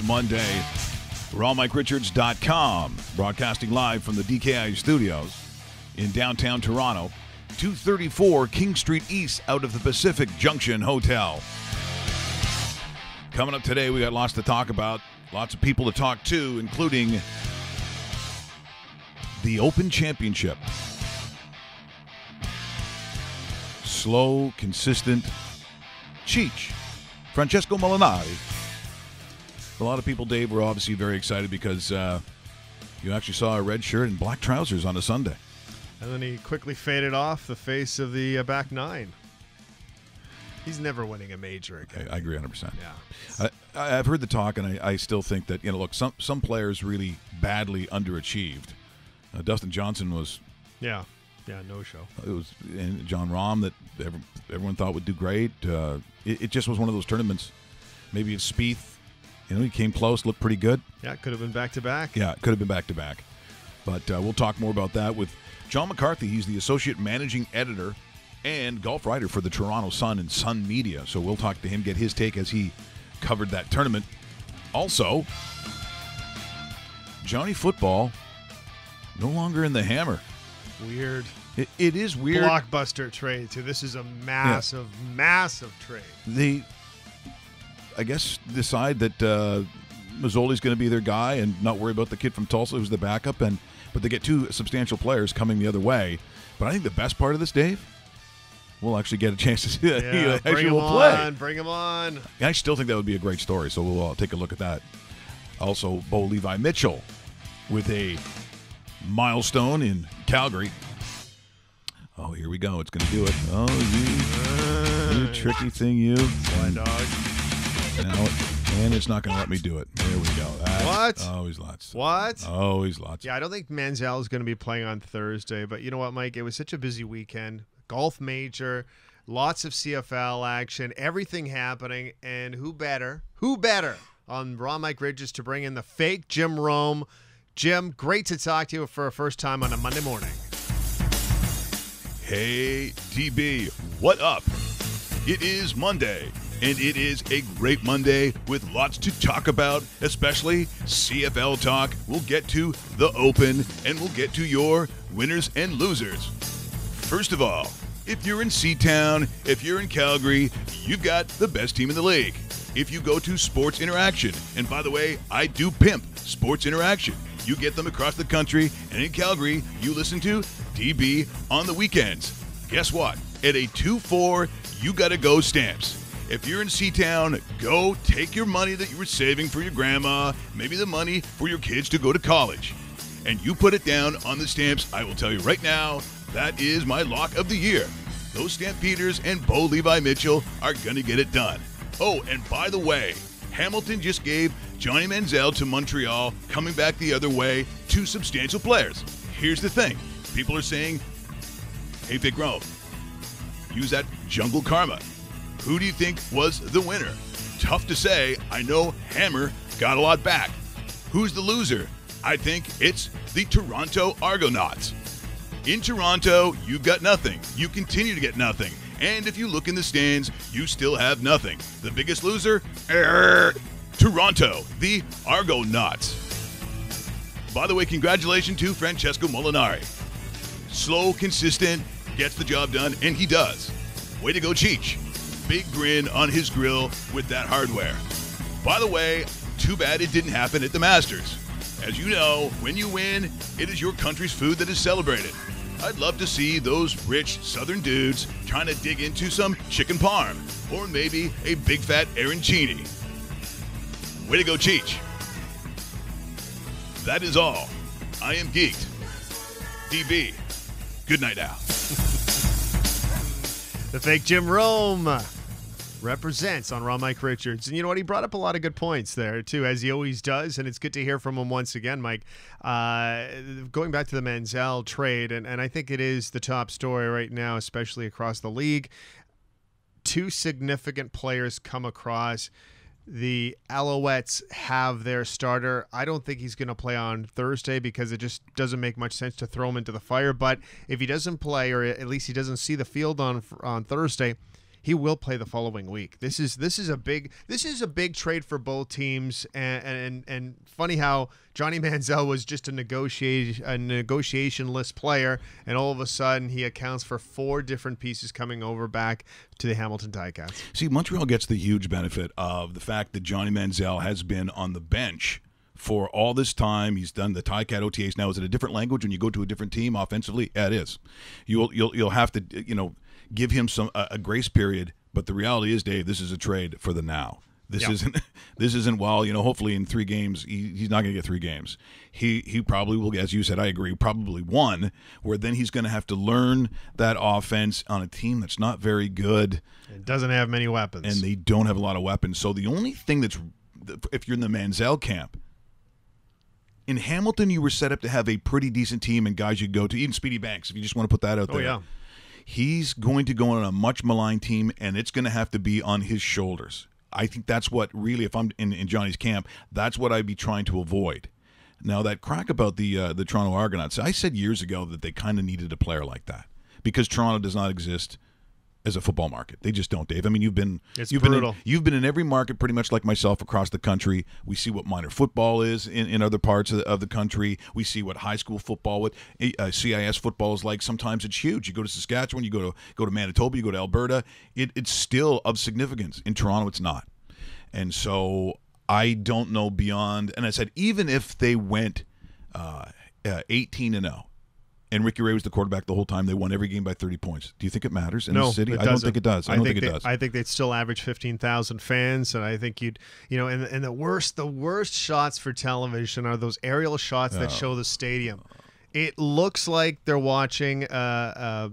Monday. RawMikeRichards.com, broadcasting live from the DKI studios in downtown Toronto, 234 King Street East out of the Pacific Junction Hotel. Coming up today, we got lots to talk about, lots of people to talk to, including the Open Championship. Slow, consistent, Cheech, Francesco Molinari. A lot of people, Dave, were obviously very excited because you actually saw a red shirt and black trousers on a Sunday. And then he quickly faded off the face of the back nine. He's never winning a major again. I agree 100%. Yeah. I've heard the talk, and I still think that, look, some players really badly underachieved. Dustin Johnson was... Yeah, no show. It was and John Rahm that everyone thought would do great. It just was one of those tournaments. Maybe it's Spieth. He came close, looked pretty good. Yeah, it could have been back-to-back. Yeah, it could have been back-to-back. But we'll talk more about that with John McCarthy. He's the associate managing editor and golf writer for the Toronto Sun and Sun Media. So we'll talk to him, get his take as he covered that tournament. Also, Johnny Football no longer in the Hammer. Weird. It is weird. Blockbuster trade, too. This is a massive, massive trade. They, I guess, decide that Mazzoli's going to be their guy and not worry about the kid from Tulsa who's the backup. But they get two substantial players coming the other way. But I think the best part of this, Dave, we'll actually get a chance to see that. Yeah, bring him on. Bring him on. I still think that would be a great story, so we'll take a look at that. Also, Bo Levi Mitchell with a milestone in Calgary. Oh, here we go. It's going to do it. Oh, you tricky thing, you. My dog. And it's not going to let me do it. There we go. What? Always lots. What? Always lots. Yeah, I don't think Manziel is going to be playing on Thursday, but you know what, Mike? It was such a busy weekend. Golf major, lots of CFL action, everything happening, and who better on Raw Mike Ridges to bring in the fake Jim Rome. Jim, great to talk to you for a first time on a Monday morning. Hey, DB, what up? It is Monday. And it is a great Monday with lots to talk about, especially CFL talk. We'll get to the Open, and we'll get to your winners and losers. First of all, if you're in Seatown, if you're in Calgary, you've got the best team in the league. If you go to Sports Interaction, and by the way, I do pimp Sports Interaction. You get them across the country, and in Calgary, you listen to DB on the weekends. Guess what? At a 2-4, you got to go Stamps. If you're in Seatown, go take your money that you were saving for your grandma, maybe the money for your kids to go to college, and you put it down on the Stamps. I will tell you right now, that is my lock of the year. Those Stampeders and Bo Levi Mitchell are going to get it done. Oh, and by the way, Hamilton just gave Johnny Manziel to Montreal, coming back the other way, two substantial players. Here's the thing. People are saying, hey, Vic Rome, use that jungle karma. Who do you think was the winner? Tough to say. I know Hammer got a lot back. Who's the loser? I think it's the Toronto Argonauts. In Toronto, you've got nothing. You continue to get nothing. And if you look in the stands, you still have nothing. The biggest loser? Toronto, the Argonauts. By the way, congratulations to Francesco Molinari. Slow, consistent, gets the job done, and he does. Way to go, Cheech. Big grin on his grill with that hardware. By the way, too bad it didn't happen at the Masters. As you know, when you win, it is your country's food that is celebrated. I'd love to see those rich southern dudes trying to dig into some chicken parm, or maybe a big fat arancini. Way to go, Cheech. That is all. I am geeked. DB, good night now. The fake Jim Rome represents on Raw Mike Richards. And you know what? He brought up a lot of good points there, too, as he always does. And it's good to hear from him once again, Mike. Going back to the Manziel trade, and I think it is the top story right now, especially across the league. Two significant players come across. The Alouettes have their starter. I don't think he's going to play on Thursday because it just doesn't make much sense to throw him into the fire. But if he doesn't play, or at least he doesn't see the field on Thursday, he will play the following week. This is a big trade for both teams, and funny how Johnny Manziel was just a negotiation-less player, and all of a sudden he accounts for 4 different pieces coming over back to the Hamilton Ticats. See, Montreal gets the huge benefit of the fact that Johnny Manziel has been on the bench for all this time. He's done the Ticat OTAs. Now, is it a different language when you go to a different team offensively? Yeah, it is. You'll have to give him a grace period. But the reality is, Dave, this is a trade for the now. This isn't well. Hopefully in 3 games he's not going to get 3 games. He probably will, as you said. I agree. Probably 1, where then he's going to have to learn that offense on a team that's not very good. It doesn't have many weapons, and they don't have a lot of weapons. So the only thing if you're in the Manziel camp. In Hamilton, you were set up to have a pretty decent team and guys you'd go to, even Speedy Banks, if you just want to put that out there. Oh, yeah. He's going to go on a much maligned team, and it's going to have to be on his shoulders. I think that's what really, if I'm in Johnny's camp, that's what I'd be trying to avoid. Now, that crack about the Toronto Argonauts, I said years ago that they kind of needed a player like that because Toronto does not exist as a football market. They just don't, Dave. I mean, you've been in every market pretty much like myself across the country. We see what minor football is in other parts of the country. We see what high school football, what CIS football is like. Sometimes it's huge. You go to Saskatchewan, you go to Manitoba, you go to Alberta. It's still of significance. In Toronto, it's not. And so I don't know beyond. And I said, even if they went 18-0, and Ricky Ray was the quarterback the whole time, they won every game by 30 points. Do you think it matters in the city? I don't think it does. I don't think it does. I think they'd still average 15,000 fans, and I think and the worst shots for television are those aerial shots that show the stadium. It looks like they're watching a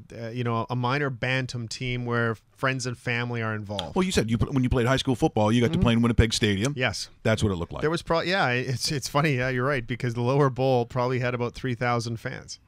minor bantam team where friends and family are involved. Well, you said when you played high school football, you got to play in Winnipeg Stadium. Yes, that's what it looked like. There was it's funny. Yeah, you're right, because the lower bowl probably had about 3,000 fans.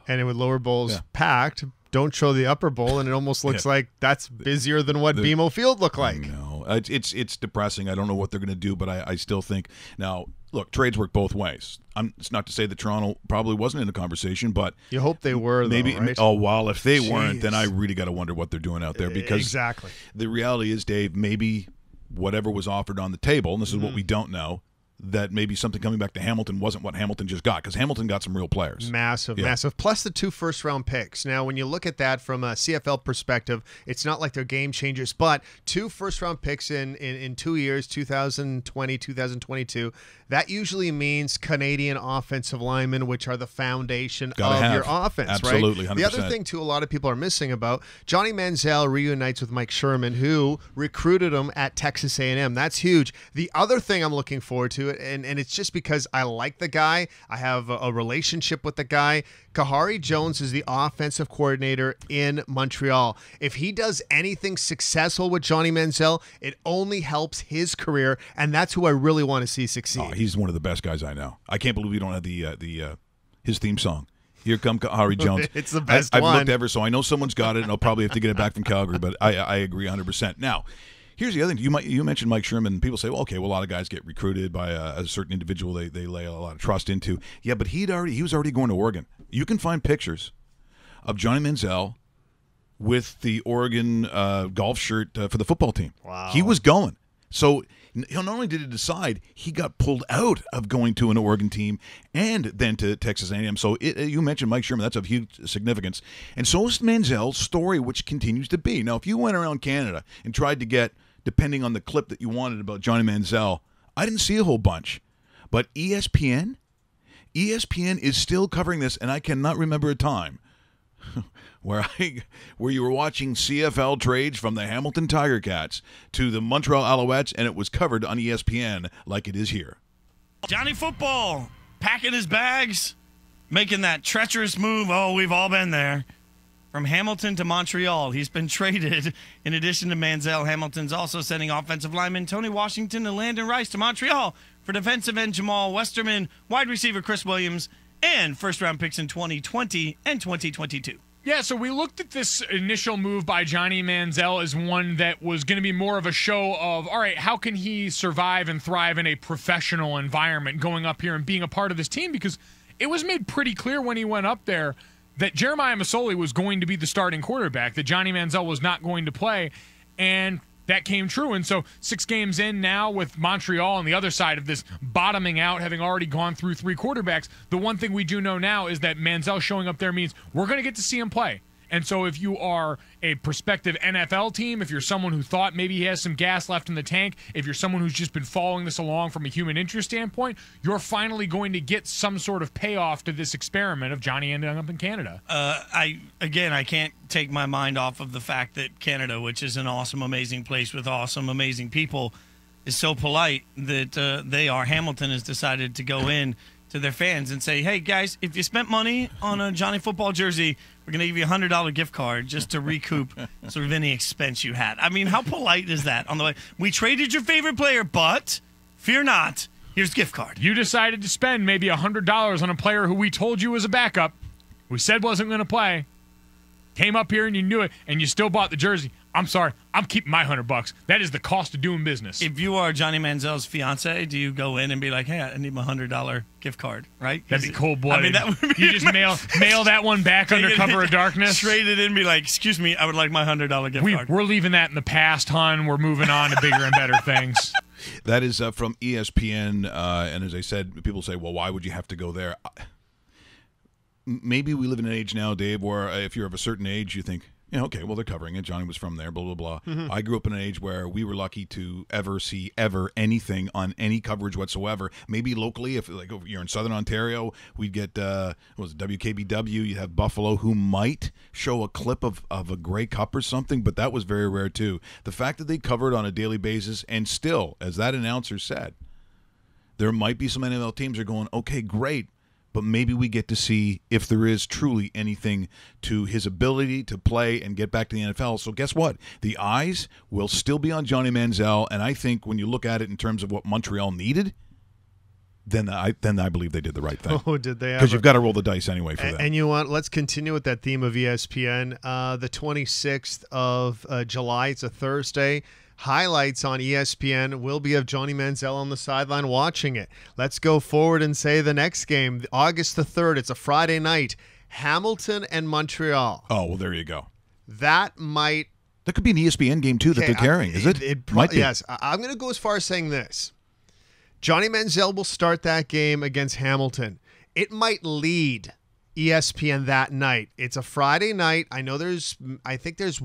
And with lower bowls packed, don't show the upper bowl, and it almost looks like that's busier than what BMO Field looked like. No, it's depressing. I don't know what they're going to do, but I still think now. Look, trades work both ways. It's not to say that Toronto probably wasn't in the conversation, but you hope they were. Maybe. Though, right? Oh well, if they weren't, then I really got to wonder what they're doing out there. Because exactly, the reality is, Dave, maybe whatever was offered on the table, and this is what we don't know. That maybe something coming back to Hamilton wasn't what Hamilton just got, because Hamilton got some real players. Massive. Plus the 2 first-round picks. Now, when you look at that from a CFL perspective, it's not like they're game changers, but 2 first-round picks in 2 years, 2020, 2022, that usually means Canadian offensive linemen, which are the foundation of your offense, absolutely, right? 100%. The other thing, too, a lot of people are missing about, Johnny Manziel reunites with Mike Sherman, who recruited him at Texas A&M. That's huge. The other thing I'm looking forward to, and it's just because I like the guy. I have a relationship with the guy. Kahari Jones is the offensive coordinator in Montreal. If he does anything successful with Johnny Manziel, it only helps his career, and that's who I really want to see succeed. Oh, he's one of the best guys I know. I can't believe we don't have his theme song. Here come Kahari Jones. It's the best one. I've looked ever, so I know someone's got it, and I'll probably have to get it back from Calgary, but I agree 100%. Now, here's the other thing. You mentioned Mike Sherman. People say, well, okay, well, a lot of guys get recruited by a certain individual they lay a lot of trust into. Yeah, but he was already going to Oregon. You can find pictures of Johnny Manziel with the Oregon golf shirt for the football team. Wow. He was going. So not only did he decide, he got pulled out of going to an Oregon team and then to Texas A&M. So you mentioned Mike Sherman. That's of huge significance. And so is Manziel's story, which continues to be. Now, if you went around Canada and tried to get, depending on the clip that you wanted about Johnny Manziel, I didn't see a whole bunch. But ESPN is still covering this, and I cannot remember a time where you were watching CFL trades from the Hamilton Tiger Cats to the Montreal Alouettes, and it was covered on ESPN like it is here. Johnny Football packing his bags, making that treacherous move. Oh, we've all been there. From Hamilton to Montreal, he's been traded. In addition to Manziel, Hamilton's also sending offensive lineman Tony Washington and Landon Rice to Montreal for defensive end Jamal Westerman, wide receiver Chris Williams, and first-round picks in 2020 and 2022. Yeah, so we looked at this initial move by Johnny Manziel as one that was going to be more of a show of, all right, how can he survive and thrive in a professional environment going up here and being a part of this team? Because it was made pretty clear when he went up there that Jeremiah Masoli was going to be the starting quarterback, that Johnny Manziel was not going to play. And that came true. And so 6 games in now with Montreal on the other side of this bottoming out, having already gone through 3 quarterbacks, the one thing we do know now is that Manziel showing up there means we're going to get to see him play. And so if you are a prospective NFL team, if you're someone who thought maybe he has some gas left in the tank, if you're someone who's just been following this along from a human interest standpoint, you're finally going to get some sort of payoff to this experiment of Johnny ending up in Canada. I can't take my mind off of the fact that Canada, which is an awesome, amazing place with awesome, amazing people, is so polite that Hamilton has decided to go in to their fans and say, hey, guys, if you spent money on a Johnny football jersey, we're going to give you a $100 gift card just to recoup sort of any expense you had. I mean, how polite is that? On the way, we traded your favorite player, but fear not, here's gift card. You decided to spend maybe $100 on a player who we told you was a backup, we said wasn't going to play, came up here and you knew it, and you still bought the jersey. I'm sorry, I'm keeping my $100. That is the cost of doing business. If you are Johnny Manziel's fiance, do you go in and be like, hey, I need my $100 gift card, right? That'd be cold-blooded. I mean, that would be you just mail that one back under cover of darkness. Trade it in and be like, excuse me, I would like my $100 gift card. We're leaving that in the past, hon. We're moving on to bigger and better things. That is from ESPN, and as I said, people say, well, why would you have to go there? Maybe we live in an age now, Dave, where if you're of a certain age, you think, okay, well, they're covering it. Johnny was from there, blah, blah, blah. Mm-hmm. I grew up in an age where we were lucky to ever see anything on any coverage whatsoever. Maybe locally, if like you're in Southern Ontario, we'd get, WKBW, you'd have Buffalo, who might show a clip of a Grey Cup or something, but that was very rare too. The fact that they covered on a daily basis, and still, as that announcer said, there might be some NFL teams that are going, okay, great, but maybe we get to see if there is truly anything to his ability to play and get back to the NFL. So guess what? The eyes will still be on Johnny Manziel, and I think when you look at it in terms of what Montreal needed, then I believe they did the right thing. Oh, did they? Because you've got to roll the dice anyway for that. And you want? Let's continue with that theme of ESPN. The 26th of July, it's a Thursday. Highlights on ESPN will be of Johnny Manziel on the sideline watching it. Let's go forward and say the next game, August the 3rd. It's a Friday night. Hamilton and Montreal. Oh, well, there you go. That could be an ESPN game, too, that they're carrying, is it? Might be. Yes. I'm going to go as far as saying this. Johnny Manziel will start that game against Hamilton. It might lead ESPN that night. It's a Friday night. I think there's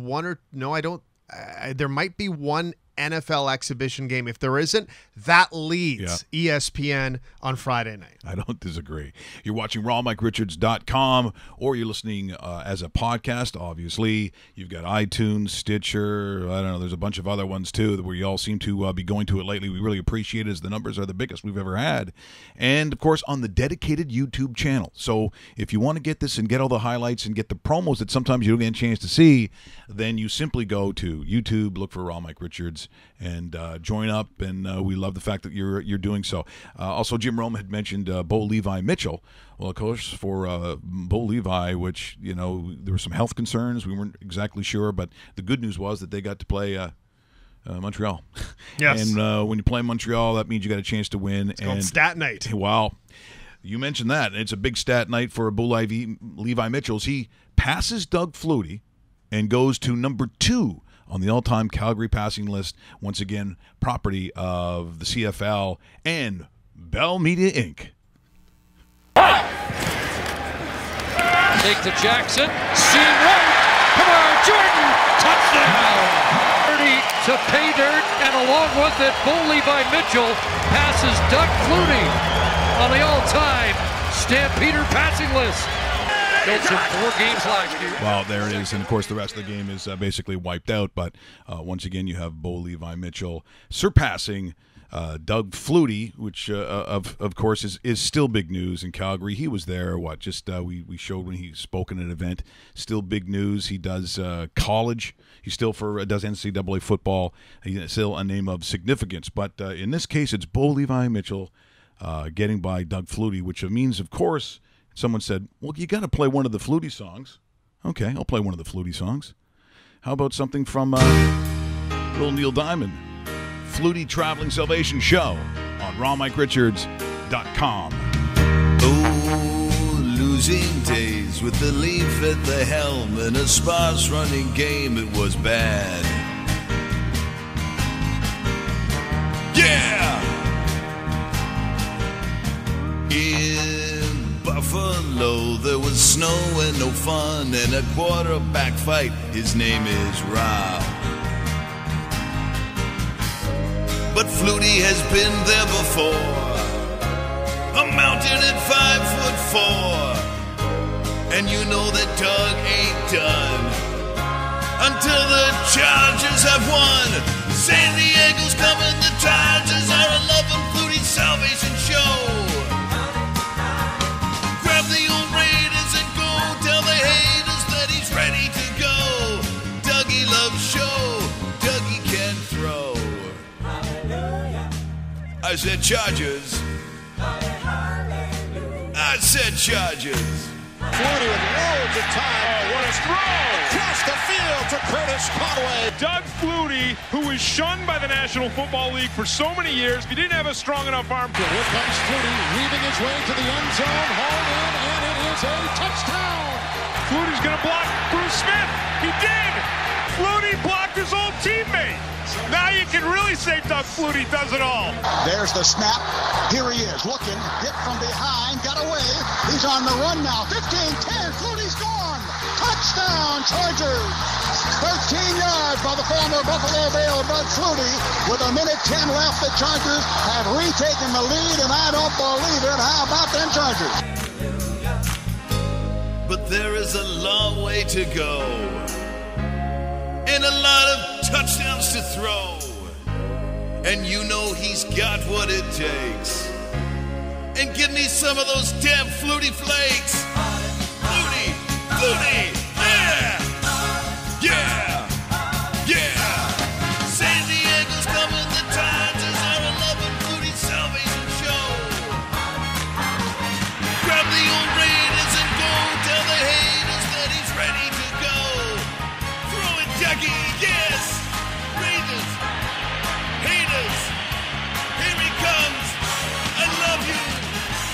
there might be one NFL exhibition game. If there isn't, that leads ESPN on Friday night. I don't disagree. You're watching rawmike.richards.com, or you're listening as a podcast, obviously. You've got iTunes, Stitcher, I don't know, there's a bunch of other ones too where you all seem to be going to it lately. We really appreciate it as the numbers are the biggest we've ever had. And, of course, on the dedicated YouTube channel. So if you want to get this and get all the highlights and get the promos that sometimes you don't get a chance to see, then you simply go to YouTube, look for Raw Mike Richards, and join up, and we love the fact that you're doing so. Also, Jim Rome had mentioned Bo Levi Mitchell. Well, of course, for Bo Levi, which, there were some health concerns. We weren't exactly sure, but the good news was that they got to play Montreal. Yes. And when you play Montreal, that means you got a chance to win. It's called Stat Night. Wow. You mentioned that. It's a big stat night for Bo Levi Mitchell. He passes Doug Flutie and goes to number 2 on the all-time Calgary passing list, once again, property of the CFL and Bell Media, Inc. Take to Jackson, seam right, Kamar Jordan, touchdown! 30 to pay dirt, and along with it, Bo Levi Mitchell passes Doug Flutie on the all-time Stampeder passing list. Built in 4 games last year. Well, there it is, and of course the rest of the game is basically wiped out. But once again, you have Bo Levi Mitchell surpassing Doug Flutie, which of course is still big news in Calgary. He was there. We showed when he spoke at an event. Still big news. He does college. He still does NCAA football. He's still a name of significance. But in this case, it's Bo Levi Mitchell getting by Doug Flutie, which means, of course. Someone said, well, you got to play one of the Flutie songs. Okay, I'll play one of the Flutie songs. How about something from little Neil Diamond? Flutie Traveling Salvation Show on rawmike.richards.com. Oh, losing days with the leaf at the helm and a sparse running game, it was bad. Yeah! In Buffalo, there was snow and no fun, and a quarterback fight. His name is Rob. But Flutie has been there before, a mountain at 5'4", and you know that Doug ain't done until the Chargers have won. San Diego's coming, the Chargers are a loving Flutie's salvation show. Grab the old Raiders and go tell the haters that he's ready to go. Dougie loves show, Dougie can throw. I said Chargers. I said Chargers. Flutie with loads of time. Oh, what a throw! Across the field to Curtis Conway. Doug Flutie, who was shunned by the National Football League for so many years, he didn't have a strong enough arm. Here comes Flutie, weaving his way to the end zone, hauled in, and it is a touchdown. Flutie's going to block Bruce Smith. He did! Flutie blocked his old teammate. Now you can really say Doug Flutie does it all. There's the snap. Here he is, looking, hit from behind, got away. He's on the run now. 15-10, Flutie's gone. Touchdown, Chargers. 13 yards by the former Buffalo Bill, Doug Flutie. With 1:10 left, the Chargers have retaken the lead, and I don't believe it. How about them Chargers? But there is a long way to go, and a lot of touchdowns to throw. And you know he's got what it takes. And give me some of those damn Flutie flakes. Flutie, Flutie, yeah! Yeah! Yeah! San Diego's coming, the Chargers are a loving Flutie's salvation show. Grab the old Raiders and go tell the haters that he's ready to go. Throw it, Dougie, yes! Raiders, haters, here he comes. I love you,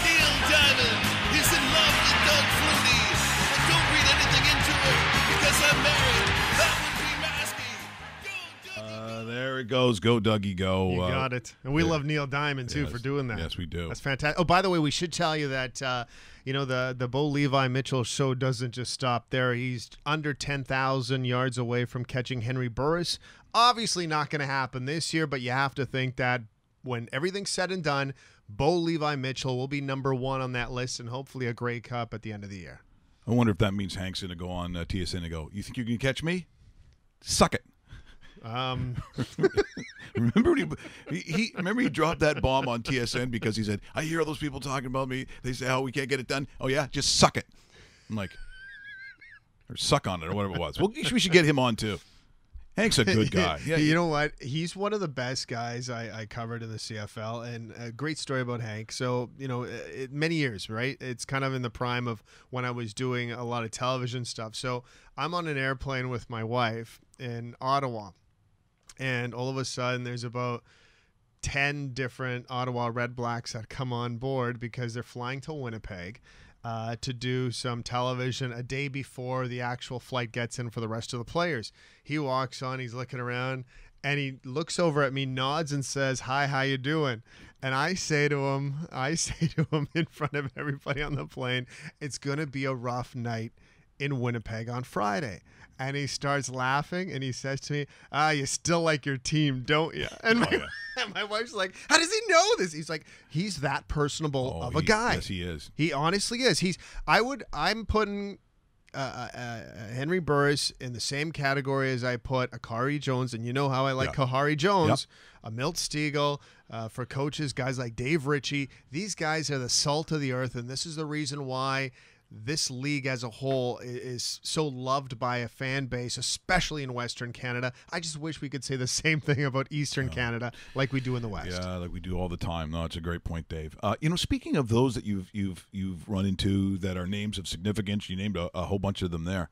Neil Diamond. He's in love with Doug Flutie. But don't read anything into it, because I'm married. That would be masky. Go, Dougie. There it goes. Go, Dougie, go. You got it. And we love Neil Diamond, too, yes, for doing that. yes, we do. That's fantastic. Oh, by the way, we should tell you that, the Bo Levi Mitchell show doesn't just stop there. He's under 10,000 yards away from catching Henry Burris. Obviously not going to happen this year, but you have to think that when everything's said and done, Bo Levi Mitchell will be number one on that list and hopefully a Grey Cup at the end of the year. I wonder if that means Hank's going to go on TSN and go, you think you can catch me? Suck it. Remember when he dropped that bomb on TSN because he said, I hear all those people talking about me. They say, oh, we can't get it done. Oh, yeah? Just suck it. I'm like, or suck on it or whatever it was. Well, we should get him on, too. Hank's a good guy. Yeah, you know what? He's one of the best guys I covered in the CFL, and a great story about Hank. So, many years, right? It's kind of in the prime of when I was doing a lot of television stuff. So I'm on an airplane with my wife in Ottawa, and all of a sudden there's about 10 different Ottawa Red Blacks that come on board because they're flying to Winnipeg to do some television a day before the actual flight gets in for the rest of the players. He walks on, he's looking around, and he looks over at me, nods, and says, "Hi, how you doing?" And I say to him in front of everybody on the plane, "It's going to be a rough night in Winnipeg on Friday." And he starts laughing, and he says to me, "You still like your team, don't you?" And my wife's like, "How does he know this?" He's like, he's that personable of a guy. Yes, he is. He honestly is. I'm putting Henry Burris in the same category as I put Akari Jones, and you know how I like Kahari Jones, a Milt Stegall, for coaches, guys like Dave Ritchie. These guys are the salt of the earth, and this is the reason why this league as a whole is so loved by a fan base, especially in Western Canada. I just wish we could say the same thing about Eastern Canada like we do in the West. Yeah, like we do all the time. No, it's a great point, Dave. Speaking of those that you've run into that are names of significance, you named a whole bunch of them there.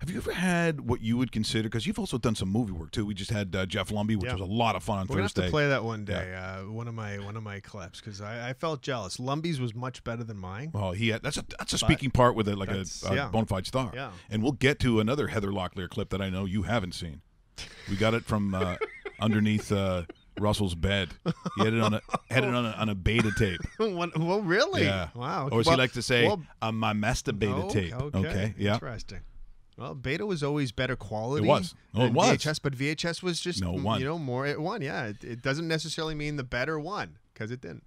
Have you ever had what you would consider, because you've also done some movie work too. We just had Jeff Lumbee, which was a lot of fun on We're gonna Thursday. have to play that one day. One of my clips, because I felt jealous. Lumbee's was much better than mine. Well, that's a speaking part with a bona fide star. Yeah. And we'll get to another Heather Locklear clip that I know you haven't seen. We got it from underneath Russell's bed. He had it on a beta tape. Well, really? Yeah. Wow. Or as he likes to say, well, my master beta tape. Okay. Yeah. Interesting. Well, beta was always better quality. It was. Oh, it was. VHS, but VHS was just more. It won. Yeah. It doesn't necessarily mean the better won because it didn't.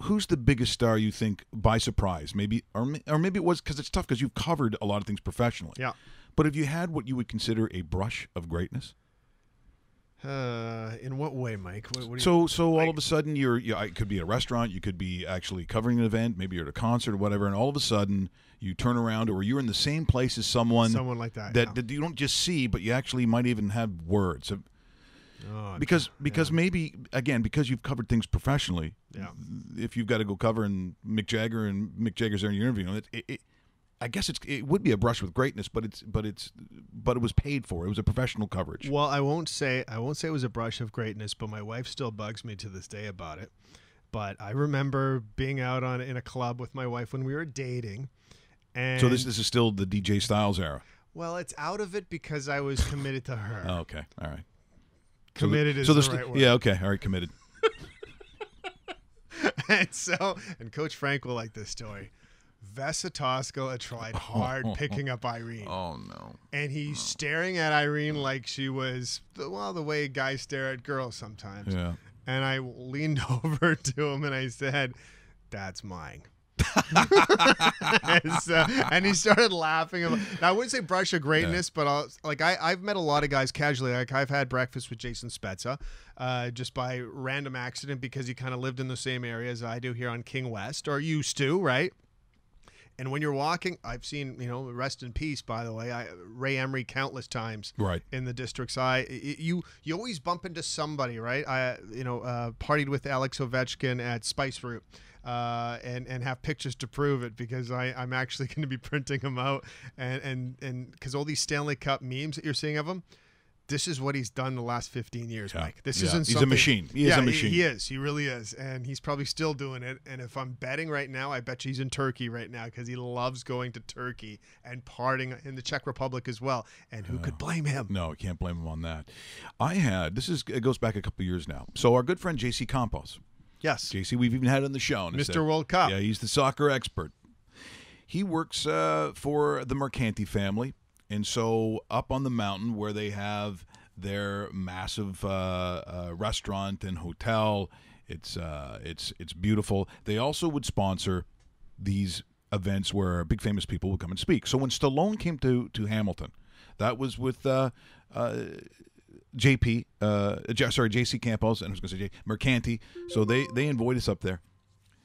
Who's the biggest star you think by surprise? Maybe or maybe it was because it's tough because you've covered a lot of things professionally. Yeah. But have you had what you would consider a brush of greatness? In what way, Mike? What do you So all of a sudden it could be at a restaurant, you could be actually covering an event, maybe you're at a concert or whatever, and all of a sudden you turn around or you're in the same place as someone like that that you don't just see, but you actually might even have words. Because maybe again because you've covered things professionally. Yeah. If you've got to go cover Mick Jagger and Mick Jagger's there in your interview, I guess it would be a brush with greatness, but it was paid for. It was a professional coverage. Well, I won't say it was a brush of greatness, but my wife still bugs me to this day about it. But I remember being out in a club with my wife when we were dating, and so this is still the DJ Styles era. Well, it's out of it because I was committed to her. Oh, okay, all right. Committed is the right word. Yeah, okay, all right, committed. and Coach Frank will like this story. Vesa Tosca tried hard picking up Irene. Oh, no. And he's staring at Irene like she was, the way guys stare at girls sometimes. Yeah. And I leaned over to him and I said, "That's mine." and he started laughing. Now, I wouldn't say brush of greatness, but I've met a lot of guys casually. Like I've had breakfast with Jason Spezza just by random accident because he kind of lived in the same area as I do here on King West, or used to, right? And when you're walking, I've seen, rest in peace, by the way, Ray Emery countless times in the district's eye. You always bump into somebody, right? I partied with Alex Ovechkin at Spice Route and have pictures to prove it because I'm actually going to be printing them out. And because all these Stanley Cup memes that you're seeing of him, this is what he's done the last 15 years, Mike. This isn't something. He's a machine. He is a machine. He is. He really is. And he's probably still doing it. And if I'm betting right now, I bet you he's in Turkey right now because he loves going to Turkey and partying in the Czech Republic as well. And who could blame him? No, can't blame him on that. It goes back a couple of years now. So our good friend J.C. Campos. Yes. J.C., we've even had on the show. Mr. World Cup. Yeah, he's the soccer expert. He works for the Mercanti family. And so up on the mountain where they have their massive restaurant and hotel, it's beautiful. They also would sponsor these events where big famous people would come and speak. So when Stallone came to Hamilton, that was with JC Campos, and I was going to say Mercanti. So they invited us up there.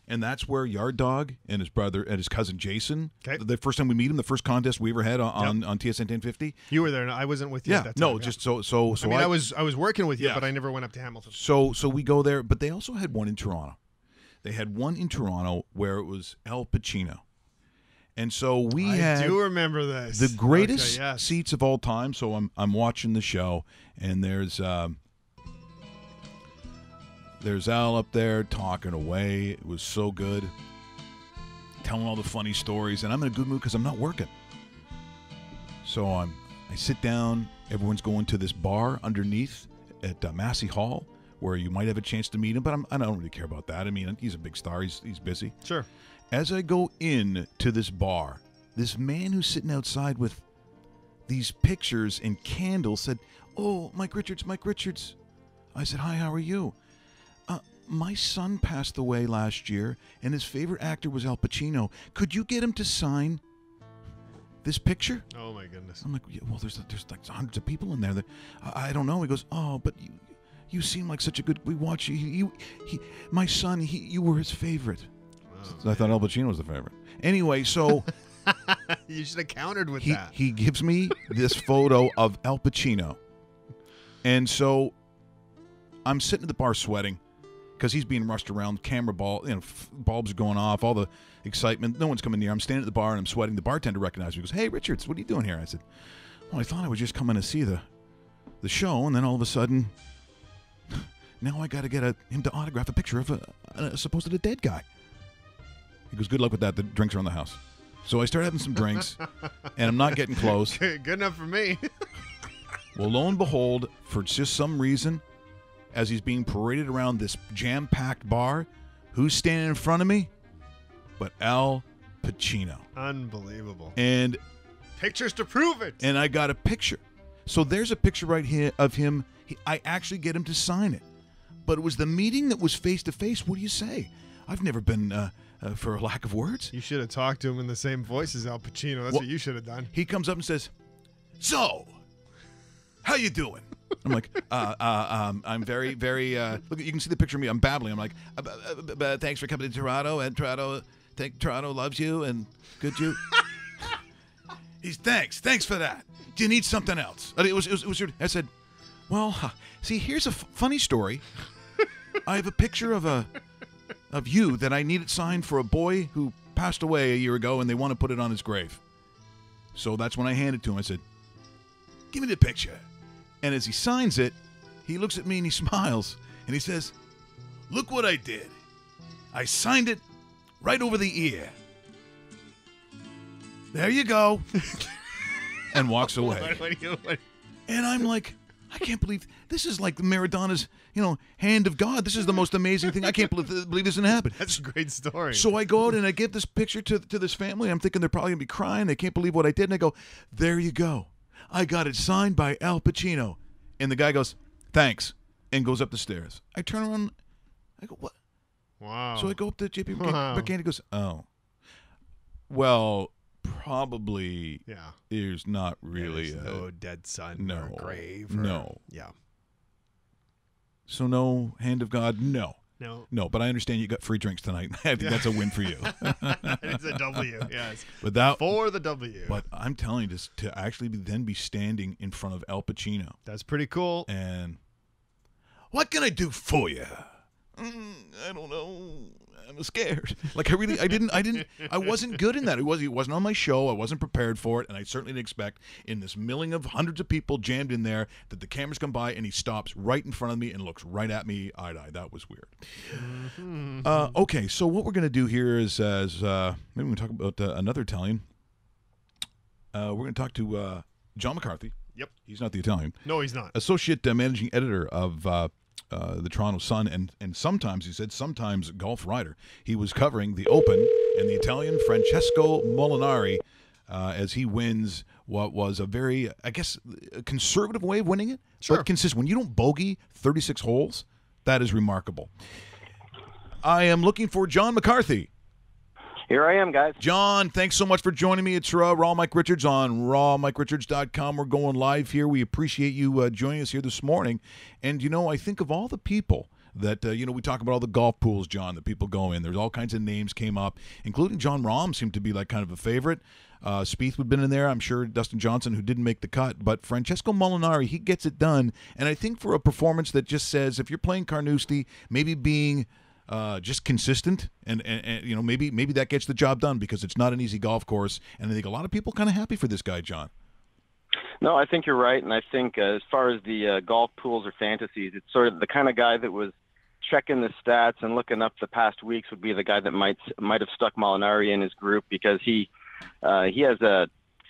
And that's where Yard Dog and his brother and his cousin Jason. Okay. The first time we meet him, the first contest we ever had on TSN 1050. You were there. I wasn't with you at that time. No, just so. I was working with you, but I never went up to Hamilton. So we go there, but they also had one in Toronto. They had one in Toronto where it was Al Pacino. And so I do remember this. The greatest seats of all time. So I'm watching the show, and there's Al up there talking away. It was so good. Telling all the funny stories. And I'm in a good mood because I'm not working. So I sit down. Everyone's going to this bar underneath at Massey Hall where you might have a chance to meet him. But I don't really care about that. I mean, he's a big star. He's busy. Sure. As I go in to this bar, this man who's sitting outside with these pictures and candles said, "Oh, Mike Richards. I said, "Hi, how are you?" My son passed away last year, and his favorite actor was Al Pacino. Could you get him to sign this picture? Oh, my goodness. I'm like, well, there's like hundreds of people in there. I don't know. He goes, oh, but you seem like such a good. We watch you. My son. You were his favorite. Oh, so I thought Al Pacino was the favorite. Anyway, so you should have countered with that. He gives me this photo of Al Pacino, and so I'm sitting at the bar sweating. Because he's being rushed around, camera ball, bulbs are going off, all the excitement. No one's coming near. I'm standing at the bar and I'm sweating. The bartender recognized me. He goes, "Hey, Richards, what are you doing here?" I said, "Well, I thought I was just coming to see the show, and then all of a sudden, now I got to get him to autograph a picture of a supposedly dead guy." He goes, "Good luck with that. The drinks are on the house." So I start having some drinks, and I'm not getting close. Good enough for me. Well, lo and behold, for just some reason, as he's being paraded around this jam-packed bar. Who's standing in front of me? But Al Pacino. Unbelievable. And pictures to prove it. And I got a picture. So there's a picture right here of him. I actually get him to sign it. But it was the meeting that was face-to-face. What do you say? I've never been, for a lack of words. You should have talked to him in the same voice as Al Pacino. That's what you should have done. He comes up and says, "So, how you doing?" I'm like, I'm very, very, look, you can see the picture of me. I'm babbling. I'm like, thanks for coming to Toronto, and Toronto loves you, and good you. Thanks for that. Do you need something else? It was. I said, well, see, here's a funny story. I have a picture of you that I needed signed for a boy who passed away a year ago, and they want to put it on his grave. So that's when I handed it to him. I said, give me the picture. And as he signs it, he looks at me and he smiles. And he says, look what I did. I signed it right over the ear. There you go. And walks away. And I'm like, I can't believe this is like Maradona's, hand of God. This is the most amazing thing. I can't believe this didn't happen. That's a great story. So I go out and I give this picture to this family. I'm thinking they're probably going to be crying. They can't believe what I did. And I go, there you go. I got it signed by Al Pacino. And the guy goes, thanks, and goes up the stairs. I turn around. I go, what? Wow. So I go up to JP McCann. He goes, oh. Well, probably there's not really no dead son or grave. No. Yeah. So no hand of God? No. No, but I understand you got free drinks tonight. I think that's a win for you. It's a W, yes. For the W. But I'm telling you, to actually then be standing in front of Al Pacino. That's pretty cool. And what can I do for you? I don't know. I'm scared. Like I wasn't good in that. It wasn't on my show. I wasn't prepared for it, and I certainly didn't expect in this milling of hundreds of people jammed in there that the cameras come by and he stops right in front of me and looks right at me eye to eye. That was weird. Okay, so what we're going to do here is maybe we can talk about another Italian. We're going to talk to John McCarthy. Yep. He's not the Italian. No, he's not. Associate managing editor of the Toronto Sun, and sometimes, he said, sometimes golf writer. He was covering the Open and the Italian Francesco Molinari as he wins what was a very, I guess, a conservative way of winning it. Sure. But consistent. When you don't bogey 36 holes, that is remarkable. I am looking for John McCarthy. Here I am, guys. John, thanks so much for joining me. It's Raw Mike Richards on rawmikeRichards.com. We're going live here. We appreciate you joining us here this morning. And, I think of all the people that, we talk about all the golf pools, John, that people go in. There's all kinds of names came up, including John Rahm seemed to be like kind of a favorite. Spieth would have been in there. I'm sure Dustin Johnson, who didn't make the cut. But Francesco Molinari, he gets it done. And I think for a performance that just says, if you're playing Carnoustie, maybe being just consistent, and maybe that gets the job done because it's not an easy golf course, and I think a lot of people kind of happy for this guy, John. No, I think you're right, and I think as far as the golf pools or fantasies, it's sort of the kind of guy that was checking the stats and looking up the past weeks would be the guy that might have stuck Molinari in his group because he has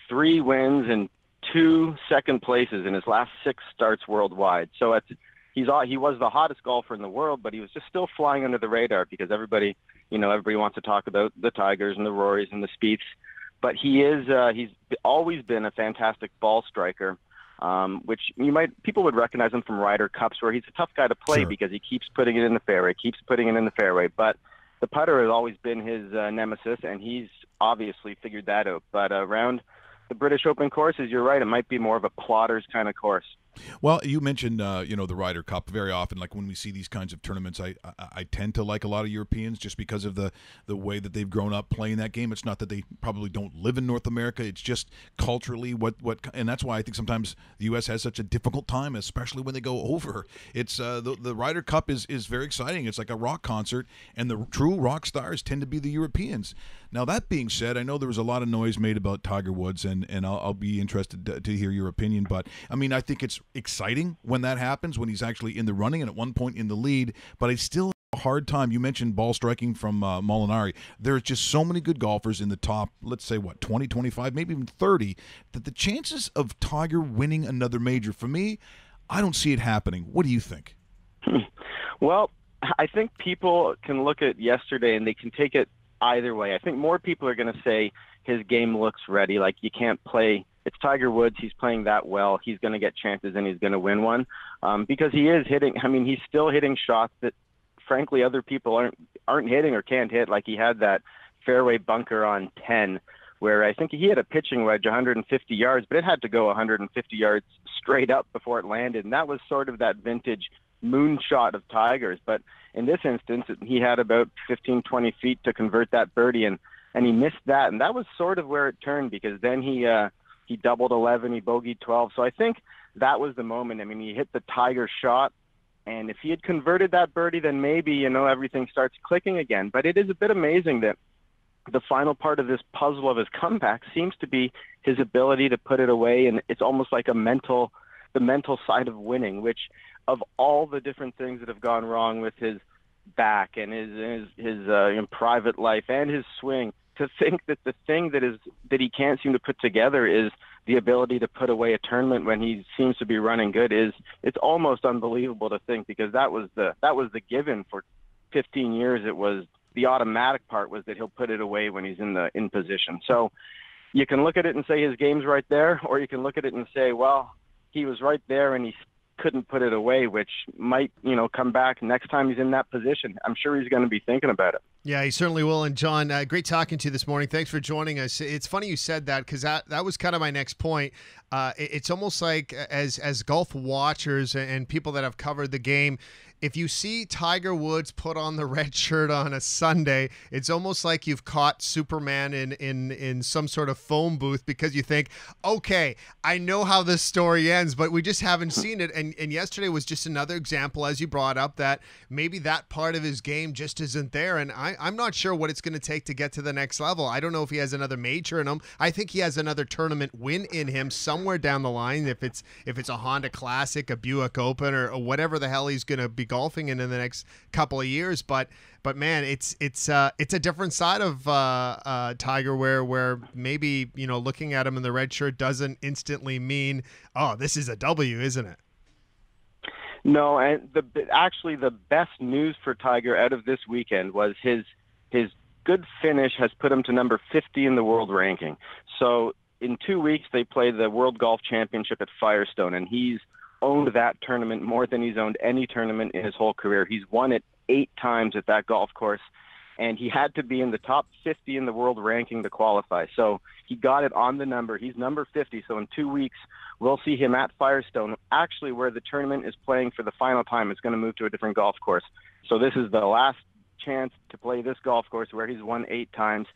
3 wins and 2 second places in his last 6 starts worldwide. So he was the hottest golfer in the world, but he was just still flying under the radar because everybody wants to talk about the Tigers and the Rorys and the Spieths. But he's always been a fantastic ball striker, which people would recognize him from Ryder Cups, where he's a tough guy to play because he keeps putting it in the fairway, But the putter has always been his nemesis, and he's obviously figured that out. But around the British Open courses, you're right, it might be more of a plotter's kind of course. Well, you mentioned the Ryder Cup very often. Like when we see these kinds of tournaments, I tend to like a lot of Europeans just because of the way that they've grown up playing that game. It's not that they probably don't live in North America. It's just culturally and that's why I think sometimes the U.S. has such a difficult time, especially when they go over. It's the Ryder Cup is very exciting. It's like a rock concert, and the true rock stars tend to be the Europeans. Now, that being said, I know there was a lot of noise made about Tiger Woods, and I'll be interested to hear your opinion. But, I mean, I think it's exciting when that happens, when he's actually in the running and at one point in the lead. But I still have a hard time. You mentioned ball striking from Molinari. There's just so many good golfers in the top, let's say, 20, 25, maybe even 30, that the chances of Tiger winning another major, for me, I don't see it happening. What do you think? Well, I think people can look at yesterday and they can take it either way. I think more people are going to say his game looks ready. Like, you can't play. It's Tiger Woods. He's playing that well. He's going to get chances and he's going to win one because he is hitting. I mean, he's still hitting shots that, frankly, other people aren't hitting or can't hit. Like, he had that fairway bunker on 10 where I think he had a pitching wedge 150 yards, but it had to go 150 yards straight up before it landed. And that was sort of that vintage moonshot of Tiger's. But in this instance, he had about 15, 20 feet to convert that birdie, and he missed that. And that was sort of where it turned, because then he doubled 11, he bogeyed 12. So I think that was the moment. I mean, he hit the Tiger shot, and if he had converted that birdie, then maybe, everything starts clicking again. But it is a bit amazing that the final part of this puzzle of his comeback seems to be his ability to put it away, and it's almost like the mental side of winning, which, of all the different things that have gone wrong with his back and his private life and his swing, to think that the thing that he can't seem to put together is the ability to put away a tournament when he seems to be running good it's almost unbelievable to think, because that was the given for 15 years. It was the automatic part was that he'll put it away when he's in position. So you can look at it and say his game's right there, or you can look at it and say, well, he was right there and he couldn't put it away, which might, come back next time he's in that position. I'm sure he's going to be thinking about it. Yeah, he certainly will. And John, great talking to you this morning. Thanks for joining us. It's funny you said that, because that was kind of my next point. It's almost like as golf watchers and people that have covered the game, if you see Tiger Woods put on the red shirt on a Sunday, it's almost like you've caught Superman in some sort of phone booth, because you think, okay, I know how this story ends, but we just haven't seen it. And yesterday was just another example, as you brought up, that maybe that part of his game just isn't there. And I'm not sure what it's going to take to get to the next level. I don't know if he has another major in him. I think he has another tournament win in him somewhere down the line, if it's a Honda Classic, a Buick Open, or whatever the hell he's going to be golfing in the next couple of years. But man, it's a different side of Tiger, where maybe looking at him in the red shirt doesn't instantly mean, oh, this is a W, isn't it? No, and actually the best news for Tiger out of this weekend was his good finish has put him to number 50 in the world ranking. So in 2 weeks they play the World Golf Championship at Firestone, and he's owned that tournament more than he's owned any tournament in his whole career. He's won it 8 times at that golf course, and he had to be in the top 50 in the world ranking to qualify. So he got it on the number. He's number 50. So in 2 weeks, we'll see him at Firestone, actually where the tournament is playing for the final time. It's going to move to a different golf course. So this is the last chance to play this golf course where he's won 8 times.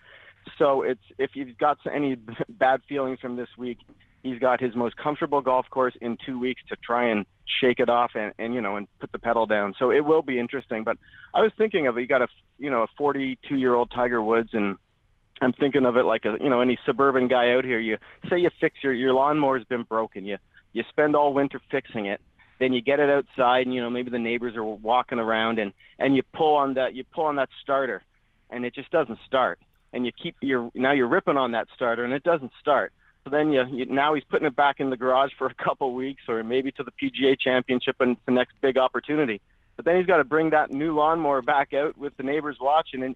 So if you've got any bad feelings from this week, he's got his most comfortable golf course in 2 weeks to try and shake it off and put the pedal down. So it will be interesting. But I was thinking of it. You got a 42-year-old Tiger Woods, and I'm thinking of it like any suburban guy out here. You say you fix your lawnmower's been broken. You spend all winter fixing it. Then you get it outside, and maybe the neighbors are walking around, and you pull on that starter, and it just doesn't start. And now you're ripping on that starter, and it doesn't start. So then now he's putting it back in the garage for a couple weeks, or maybe to the PGA Championship and the next big opportunity. But then he's got to bring that new lawnmower back out with the neighbors watching, and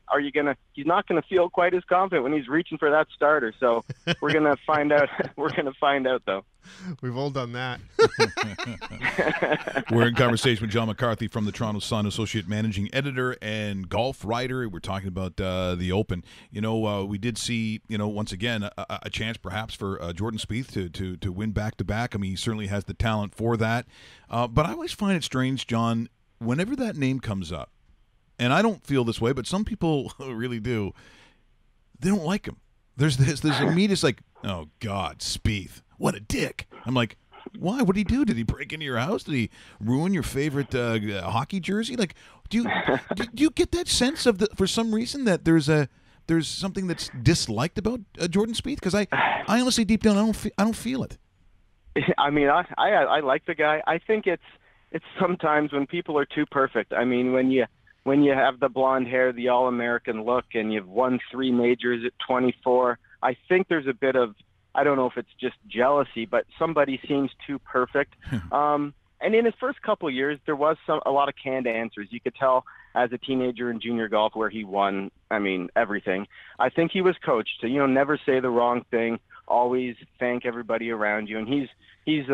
he's not gonna feel quite as confident when he's reaching for that starter. So we're gonna find out. We're gonna find out, though. We've all done that. We're in conversation with John McCarthy from the Toronto Sun, associate managing editor and golf writer. We're talking about the Open. We did see, once again, a chance perhaps for Jordan Spieth to win back-to-back. I mean, he certainly has the talent for that. But I always find it strange, John, whenever that name comes up, and I don't feel this way, but some people really do, they don't like him. There's immediate, like, oh, God, Spieth. What a dick. I'm like, why? What did he do? Did he break into your house? Did he ruin your favorite hockey jersey? Like, do you get that sense of for some reason that there's something that's disliked about Jordan Spieth? Because I honestly, deep down, I don't feel it. I mean, I like the guy. I think it's sometimes when people are too perfect. I mean, when you have the blonde hair, the all-American look, and you've won 3 majors at 24, I think there's a bit of, I don't know if it's just jealousy, but somebody seems too perfect. And And in his first couple of years, there was a lot of canned answers. You could tell as a teenager in junior golf where he won, everything. I think he was coached to, never say the wrong thing, always thank everybody around you. And he's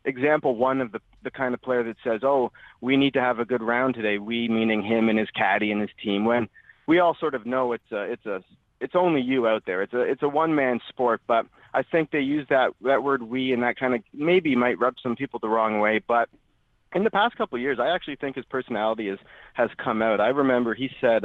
example one of the kind of player that says, oh, we need to have a good round today. We, meaning him and his caddy and his team, when we all sort of know it's only you out there. It's a one-man sport, but I think they use that word we, and that kind of maybe might rub some people the wrong way. But in the past couple of years, I actually think his personality has come out. I remember he said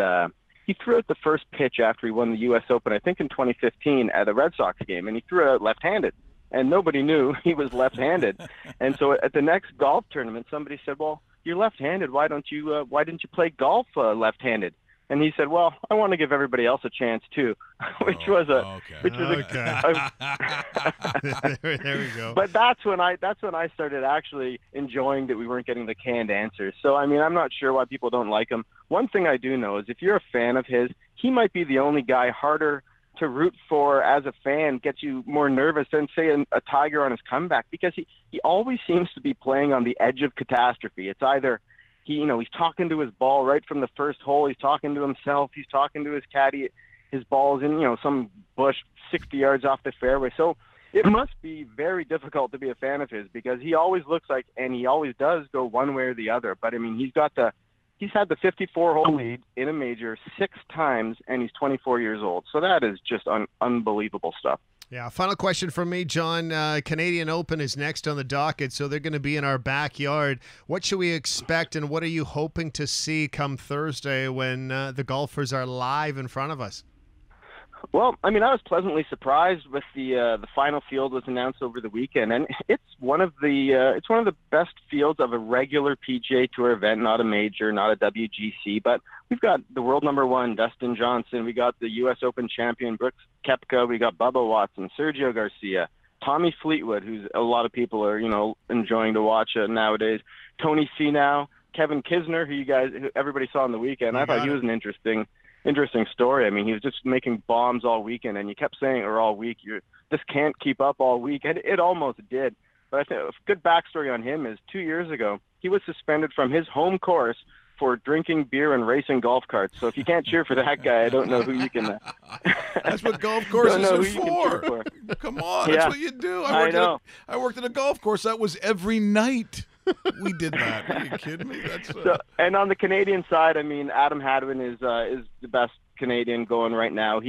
he threw out the first pitch after he won the U.S. Open, I think in 2015 at a Red Sox game, and he threw it out left-handed. And nobody knew he was left-handed. And so at the next golf tournament, somebody said, well, you're left-handed. Why didn't you play golf left-handed? And he said, well, I want to give everybody else a chance too, which was there we go. But that's when I started actually enjoying that we weren't getting the canned answers. So, I'm not sure why people don't like him. One thing I do know is if you're a fan of his, he might be the only guy harder to root for as a fan, gets you more nervous than, say, a Tiger on his comeback, because he always seems to be playing on the edge of catastrophe. It's either he's talking to his ball right from the first hole, he's talking to himself, he's talking to his caddy, his ball's in, some bush 60 yards off the fairway. So it must be very difficult to be a fan of his, because he always looks like, and he always does go one way or the other. But he's had the 54-hole lead in a major 6 times, and he's 24 years old. So that is just unbelievable stuff. Yeah, final question from me, John. Canadian Open is next on the docket, so they're going to be in our backyard. What should we expect, and what are you hoping to see come Thursday when the golfers are live in front of us? Well, I was pleasantly surprised with the final field was announced over the weekend, and it's one of the best fields of a regular PGA Tour event, not a major, not a WGC. But we've got the world number 1, Dustin Johnson. We got the U.S. Open champion, Brooks Koepka. We got Bubba Watson, Sergio Garcia, Tommy Fleetwood, who's a lot of people are enjoying to watch nowadays. Tony Finau, Kevin Kisner, who everybody saw on the weekend. I thought he was an interesting story. He was just making bombs all weekend, and you kept saying, or all week, this can't keep up all week, and it almost did. But I think a good backstory on him is 2 years ago, he was suspended from his home course for drinking beer and racing golf carts. So if you can't cheer for that guy, I don't know who you can. That's what golf courses are for. Come on, that's what you do. I worked at a golf course. That was every night. We did that. Are you kidding me? And on the Canadian side, Adam Hadwin is the best Canadian going right now.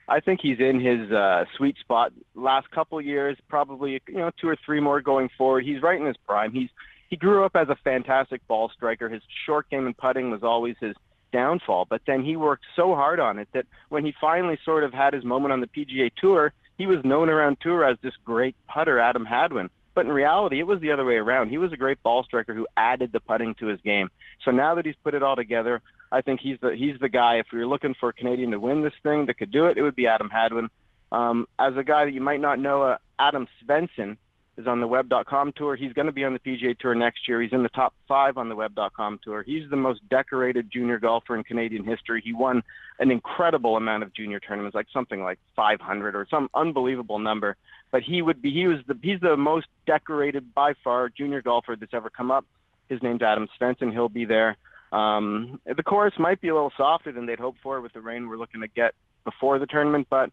I think he's in his sweet spot. Last couple of years, probably 2 or 3 more going forward. He's right in his prime. He grew up as a fantastic ball striker. His short game and putting was always his downfall, but then he worked so hard on it that when he finally sort of had his moment on the PGA Tour, he was known around tour as this great putter, Adam Hadwin. But in reality, it was the other way around. He was a great ball striker who added the putting to his game. So now that he's put it all together, I think he's the guy. If we were looking for a Canadian to win this thing that could do it, it would be Adam Hadwin. As a guy that you might not know, Adam Svensson is on the Web.com tour. He's going to be on the PGA Tour next year. He's in the top 5 on the Web.com tour. He's the most decorated junior golfer in Canadian history. He won an incredible amount of junior tournaments, like something like 500 or some unbelievable number. But he's the most decorated by far junior golfer that's ever come up. His name's Adam Svensson. He'll be there. The course might be a little softer than they'd hoped for with the rain we're looking to get before the tournament, but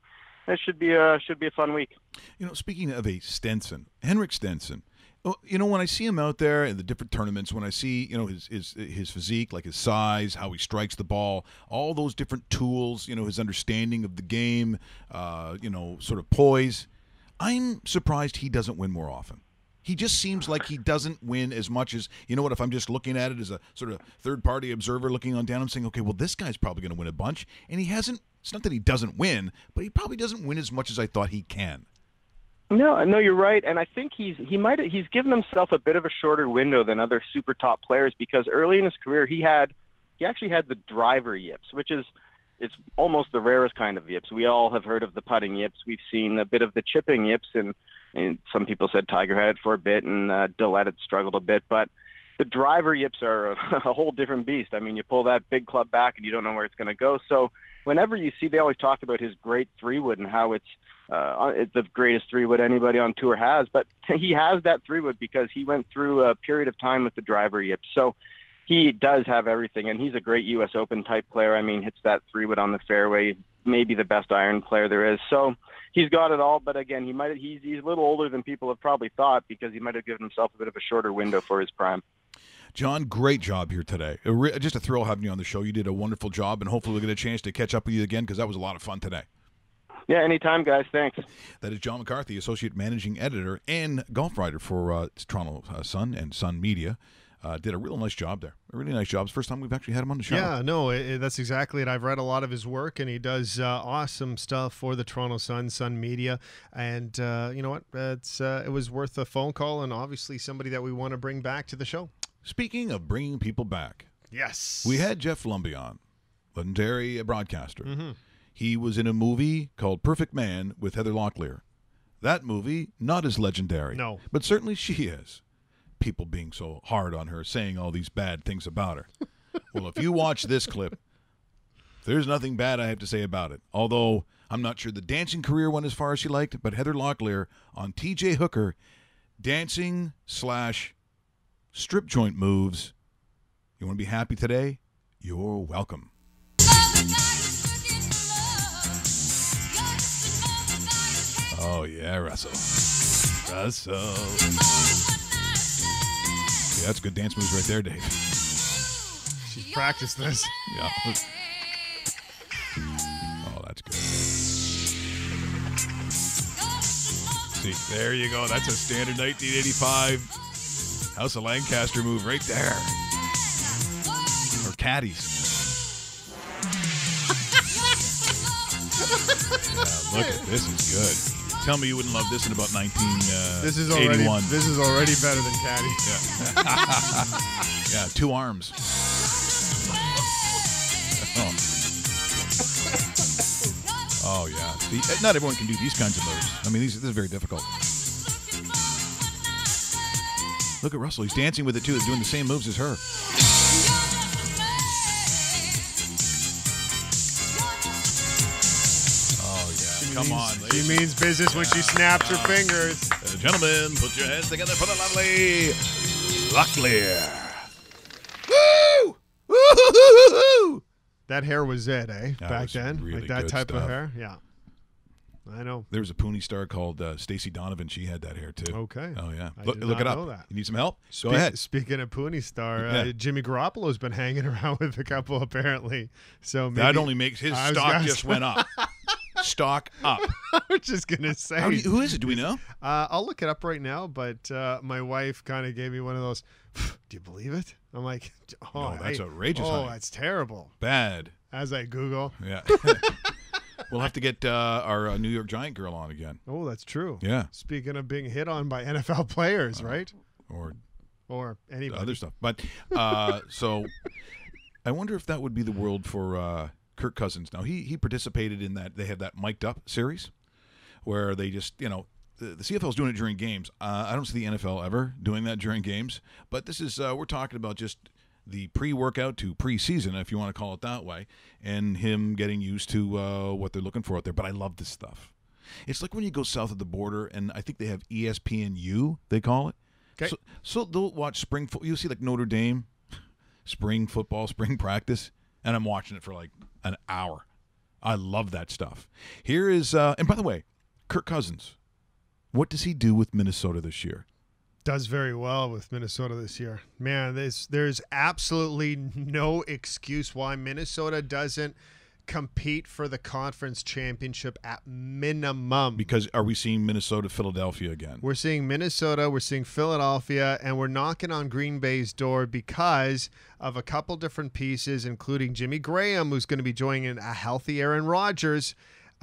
it should be a fun week. Speaking of a Stenson, Henrik Stenson, when I see him out there in the different tournaments, when I see, his physique, like his size, how he strikes the ball, all those different tools, his understanding of the game, sort of poise, I'm surprised he doesn't win more often. He just seems like he doesn't win as much as, if I'm just looking at it as a sort of third-party observer looking on down, I'm saying, okay, well, this guy's probably going to win a bunch. And he hasn't, it's not that he doesn't win, but he probably doesn't win as much as I thought he can. No, you're right. And I think he's given himself a bit of a shorter window than other super top players, because early in his career, he actually had the driver yips, which is, it's almost the rarest kind of yips. We all have heard of the putting yips. We've seen a bit of the chipping yips, and some people said Tiger had it for a bit, and Dillette had struggled a bit. But the driver yips are a whole different beast. You pull that big club back, and you don't know where it's going to go. So whenever you see, they always talk about his great 3-wood and how it's the greatest 3-wood anybody on tour has. But he has that 3-wood because he went through a period of time with the driver yips. So he does have everything, and he's a great U.S. Open type player. I mean, hits that 3-wood on the fairway, maybe the best iron player there is. So he's got it all, but again, he's a little older than people have probably thought because he might have given himself a bit of a shorter window for his prime. John, great job here today. Just a thrill having you on the show. You did a wonderful job, and hopefully we'll get a chance to catch up with you again because that was a lot of fun today. Yeah, anytime, guys. Thanks. That is John McCarthy, Associate Managing Editor and golf writer for Toronto Sun and Sun Media. Did a real nice job there. A really nice job. It's the first time we've actually had him on the show. Yeah, no, that's exactly it. I've read a lot of his work, and he does awesome stuff for the Toronto Sun, Sun Media. And you know what? It was worth a phone call, and obviously somebody that we want to bring back to the show. Speaking of bringing people back. Yes. We had Jeff Lumby on, legendary broadcaster. Mm-hmm. He was in a movie called Perfect Man with Heather Locklear. That movie, not as legendary. No. But certainly she is. People being so hard on her, saying all these bad things about her. Well, if you watch this clip, there's nothing bad I have to say about it. Although I'm not sure the dancing career went as far as she liked, but Heather Locklear on TJ Hooker, dancing / strip joint moves. You want to be happy today? You're welcome. Oh, yeah, Russell. Yeah, that's good dance moves right there, Dave. She's practiced this. Yeah. Oh, that's good. See, there you go. That's a standard 1985 House of Lancaster move right there. Or caddies. Yeah, look at this. Is good. Tell me you wouldn't love this in about 1981. This is already better than caddy. Yeah. Yeah, 2 arms. Oh, yeah. See, not everyone can do these kinds of moves. I mean, this is very difficult. Look at Russell. He's dancing with it, too. He's doing the same moves as her. Come on, ladies. She means business when she snaps her fingers. Gentlemen, put your hands together for the lovely Locklear. Woo! Woo! That hair was it, eh? That back was then? really like that good type stuff. of hair? Yeah. I know. There was a Poonie star called Stacey Donovan. She had that hair, too. Okay. Oh, yeah. I Look did it not up. know that. You need some help? Go ahead. Speaking of Poonie star, Yeah. Jimmy Garoppolo's been hanging around with a couple, apparently. So maybe, That only makes his stock just went up. Stock up. I was just going to say. Who is it? Do we know? I'll look it up right now, but my wife kind of gave me one of those, do you believe it? I'm like, oh, No, that's outrageous, Oh, honey. that's terrible. Bad. As I Google. Yeah. We'll have to get our New York Giant girl on again. Oh, that's true. Yeah. Speaking of being hit on by NFL players, right? Or anybody. other stuff. But so I wonder if that would be the world for Kirk Cousins. Now, he participated in that. They had that Mic'd Up series where they just, the CFL's doing it during games. I don't see the NFL ever doing that during games. But this is, we're talking about just the pre-workout to preseason, if you want to call it that way, and him getting used to what they're looking for out there. But I love this stuff. It's like when you go south of the border, and I think they have ESPNU, they call it. Okay. So they'll watch spring football. You'll see like Notre Dame, spring football, spring practice, and I'm watching it for like an hour. I love that stuff. Here is, and by the way, Kirk Cousins, what does he do with Minnesota this year? Does very well with Minnesota this year. Man, there's absolutely no excuse why Minnesota doesn't compete for the conference championship at minimum. Because are we seeing Minnesota, Philadelphia again? We're seeing Minnesota, we're seeing Philadelphia, and we're knocking on Green Bay's door because of a couple different pieces, including Jimmy Graham, who's going to be joining a healthy Aaron Rodgers.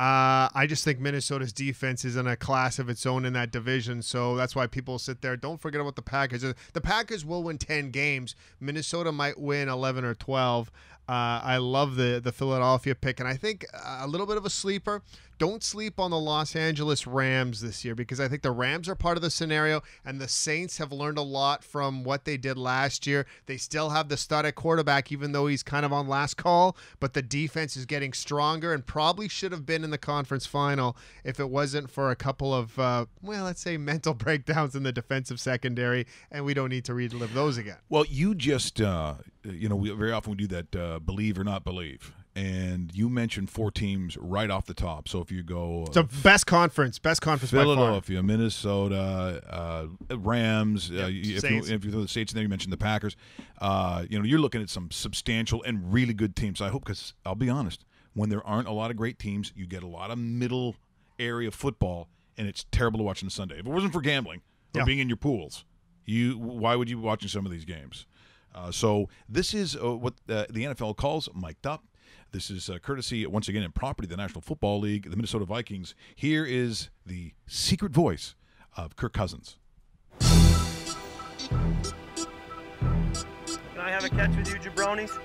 I just think Minnesota's defense is in a class of its own in that division, so that's why people sit there. Don't forget about the Packers. The Packers will win 10 games. Minnesota might win 11 or 12. I love the Philadelphia pick, and I think a little bit of a sleeper, don't sleep on the Los Angeles Rams this year, because I think the Rams are part of the scenario, and the Saints have learned a lot from what they did last year. They still have the stud at quarterback, even though he's kind of on last call, but the defense is getting stronger and probably should have been in the conference final if it wasn't for a couple of, let's say mental breakdowns in the defensive secondary, and we don't need to relive those again. Well, you just, we very often we do that believe or not believe. And you mentioned 4 teams right off the top. So if you go, so best conference by far. Philadelphia, Minnesota, Rams. If you throw the States in there, you mentioned the Packers. You're looking at some substantial and really good teams. I hope, because I'll be honest, when there aren't a lot of great teams, you get a lot of middle area football, and it's terrible to watch on a Sunday. If it wasn't for gambling or being in your pools, why would you be watching some of these games? So this is what the NFL calls mic'd up. This is courtesy, once again, and property of the National Football League, the Minnesota Vikings. Here is the secret voice of Kirk Cousins. Can I have a catch with you, jabronis?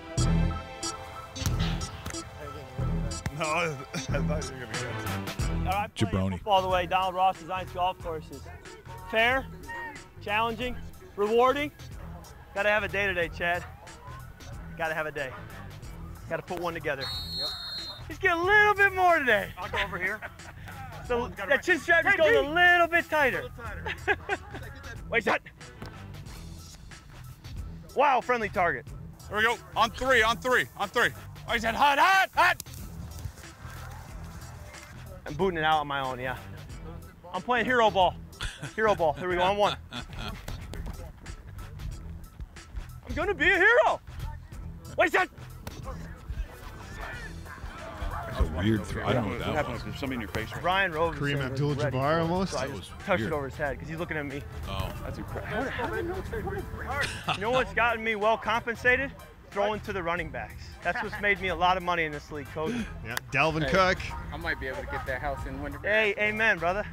No, I thought you were going to be All right, Jabroni. All the way, Donald Ross designs golf courses. Fair, challenging, rewarding. Got to have a day today, Chad. Got to have a day. Got to put one together. Yep. Just get a little bit more today. I'll go over here. So that chin strap is going a little bit tighter. Wait, shot. Wow, friendly target. Here we go. On three. Oh, he said hot. I'm booting it out on my own, yeah. I'm playing hero ball. Hero ball. Here we go, on 1. I'm going to be a hero. Wait, shot. That's a weird throw. I don't know what that was. There's something in your face. Ryan Rhodes. Kareem Abdul-Jabbar almost. So I just touched it over his head because he's looking at me. Oh, that's incredible. You know what's gotten me well compensated? Throwing to the running backs. That's what's made me a lot of money in this league, Coach. Yeah, Delvin Cook. I might be able to get that house in winter. Hey, amen, brother.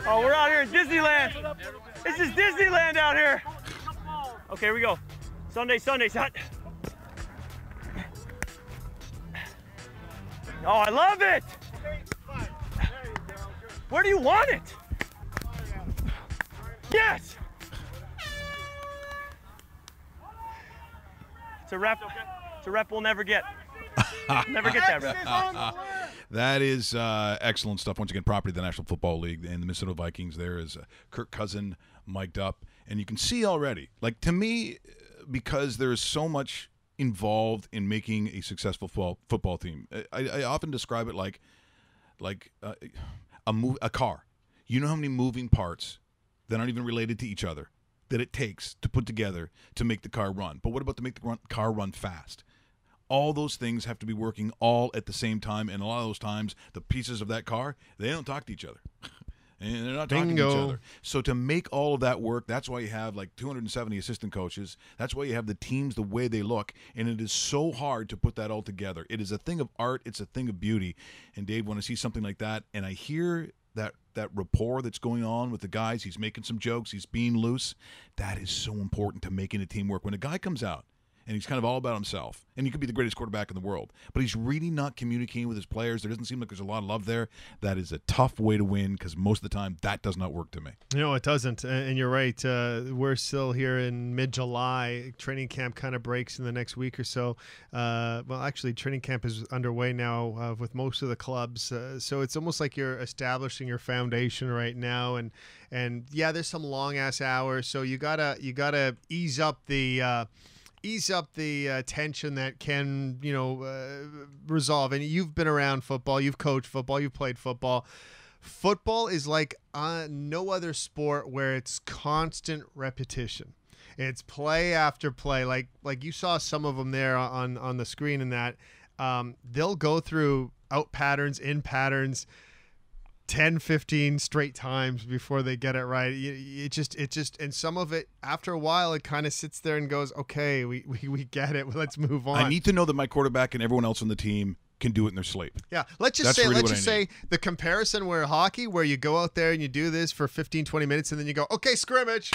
Oh, we're out here in Disneyland. This is Disneyland out here. Okay, here we go. Sunday, shot. Oh, I love it. Where do you want it? Yes. It's a rep. It's a rep we'll never get. Never get that rep. That is excellent stuff. Once again, property of the National Football League and the Minnesota Vikings. There is Kirk Cousins mic'd up. And you can see already, like, to me, because there is so much involved in making a successful football team. I often describe it like a car. You know how many moving parts that aren't even related to each other that it takes to put together to make the car run. But what about to make the car run fast? All those things have to be working all at the same time, and a lot of those times, the pieces of that car, they don't talk to each other. And they're not talking to each other. So to make all of that work, that's why you have like 270 assistant coaches. That's why you have the teams the way they look. And it is so hard to put that all together. It is a thing of art. It's a thing of beauty. And Dave, when I see something like that, and I hear that rapport that's going on with the guys, he's making some jokes, he's being loose, that is so important to making a team work. When a guy comes out and he's kind of all about himself, and he could be the greatest quarterback in the world, but he's really not communicating with his players. There doesn't seem like there's a lot of love there. That is a tough way to win, because most of the time that does not work to me. No, it doesn't. And you're right. We're still here in mid-July. Training camp kind of breaks in the next week or so. Actually, training camp is underway now with most of the clubs. So it's almost like you're establishing your foundation right now. And yeah, there's some long-ass hours. So you gotta ease up the tension that can, resolve. And you've been around football, you've coached football, you've played football. Football is like no other sport where it's constant repetition. It's play after play. Like you saw some of them there on the screen, and that they'll go through out patterns, in patterns, 10, 15 straight times before they get it right. It just, and some of it, after a while, it kind of sits there and goes, okay, we get it. Let's move on. I need to know that my quarterback and everyone else on the team can do it in their sleep. Yeah. Let's just say the comparison where hockey, where you go out there and you do this for 15, 20 minutes and then you go, okay, scrimmage.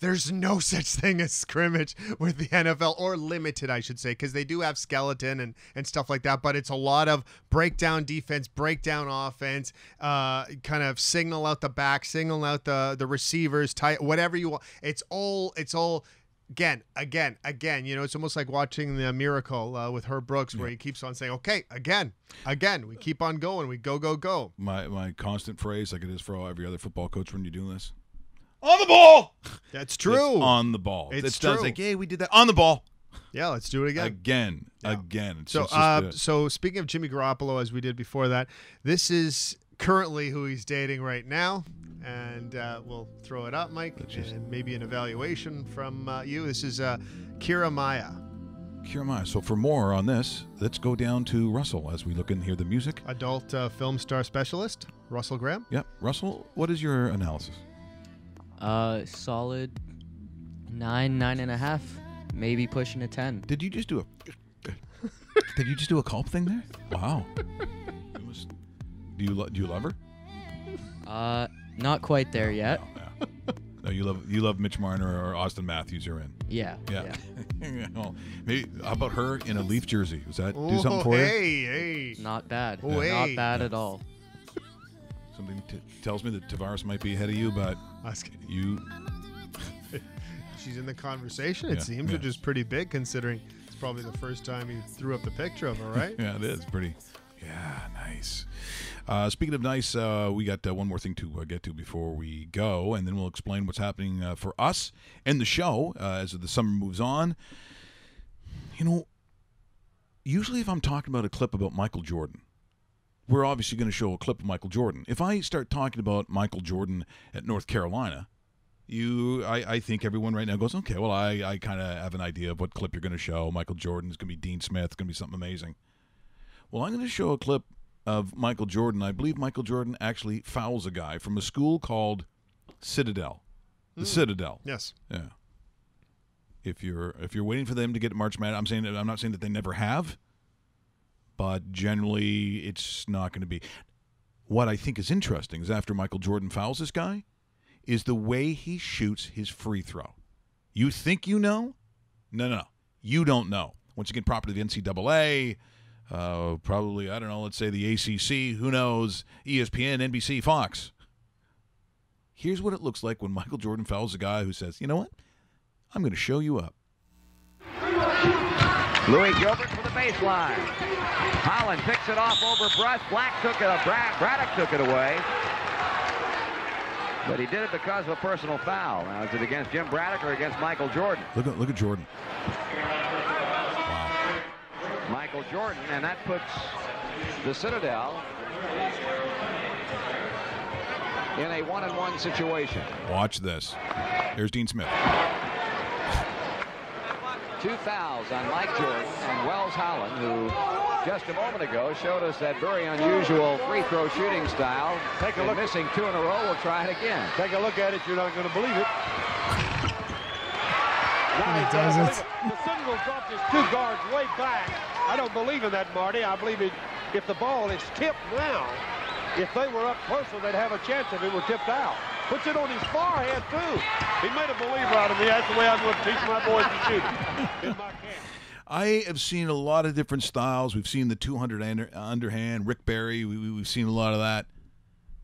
There's no such thing as scrimmage with the NFL, or limited, I should say, because they do have skeleton and stuff like that, but it's a lot of breakdown defense, breakdown offense, kind of signal out the back, signal out the receivers, tight, whatever you want. It's all again. You know, it's almost like watching The Miracle with Herb Brooks, where he keeps on saying, okay, again. We keep on going. We go. My constant phrase, like it is for every other football coach when you're doing this. On the ball. That's true. It's on the ball. It's true. Like, hey, we did that on the ball. Yeah, let's do it again. Again. It's So, just so speaking of Jimmy Garoppolo, as we did before that, this is currently who he's dating right now, and we'll throw it up, Mike, and maybe an evaluation from you. This is Kira Maya. Kira Maya. So for more on this, let's go down to Russell as we look and hear the music. Adult film star specialist, Russell Graham. Yep. Russell, what is your analysis? Solid 9.5, maybe pushing a 10. Did you just do a culp thing there? Wow. Do you love her? Not quite there yet. No, you love Mitch Marner or Austin Matthews. You're in. Yeah. Well, maybe how about her in a Leaf jersey? Does that do something for you? Hey. Not bad. Hey. Not bad at all. Something tells me that Tavares might be ahead of you, but you. She's in the conversation. It seems, which is pretty big considering it's probably the first time you threw up the picture of her, right? Yeah, it is pretty. Yeah, nice. Speaking of nice, we got one more thing to get to before we go, and then we'll explain what's happening for us and the show as the summer moves on. You know, usually if I'm talking about a clip about Michael Jordan, we're obviously going to show a clip of Michael Jordan. If I start talking about Michael Jordan at North Carolina, I think everyone right now goes, okay, well, I kind of have an idea of what clip you're going to show. Michael Jordan is going to be Dean Smith. It's going to be something amazing. Well, I'm going to show a clip of Michael Jordan. I believe Michael Jordan actually fouls a guy from a school called Citadel. The Citadel. Yes. Yeah. If you're waiting for them to get March Madness, I'm not saying that they never have, but generally it's not going to be. What I think is interesting is after Michael Jordan fouls this guy is the way he shoots his free throw. You think you know? No. You don't know. Once again, property of the NCAA, probably, I don't know, let's say the ACC, who knows, ESPN, NBC, Fox. Here's what it looks like when Michael Jordan fouls a guy who says, you know what? I'm going to show you up. Louis Gilbert for the baseline. Holland picks it off over Bruss. Braddock took it away. But he did it because of a personal foul. Now, is it against Jim Braddock or against Michael Jordan? Look at Jordan. Wow. Michael Jordan, and that puts the Citadel in a 1-on-1 situation. Watch this. Here's Dean Smith. 2 fouls on Mike Jordan and Wells Holland, who just a moment ago showed us that very unusual free throw shooting style. Take a look. Missing 2 in a row. We'll try it again. Take a look at it. You're not going to believe it. He does it. The Citadel dropped his 2 guards way back. I don't believe in that, Marty. I believe if the ball is tipped now, if they were up closer, they'd have a chance if it were tipped out. Puts it on his forehead, too. He made a believer out of me. That's the way I'm going to teach my boys to shoot in my camp. I have seen a lot of different styles. We've seen the 200 underhand, Rick Barry. We've seen a lot of that.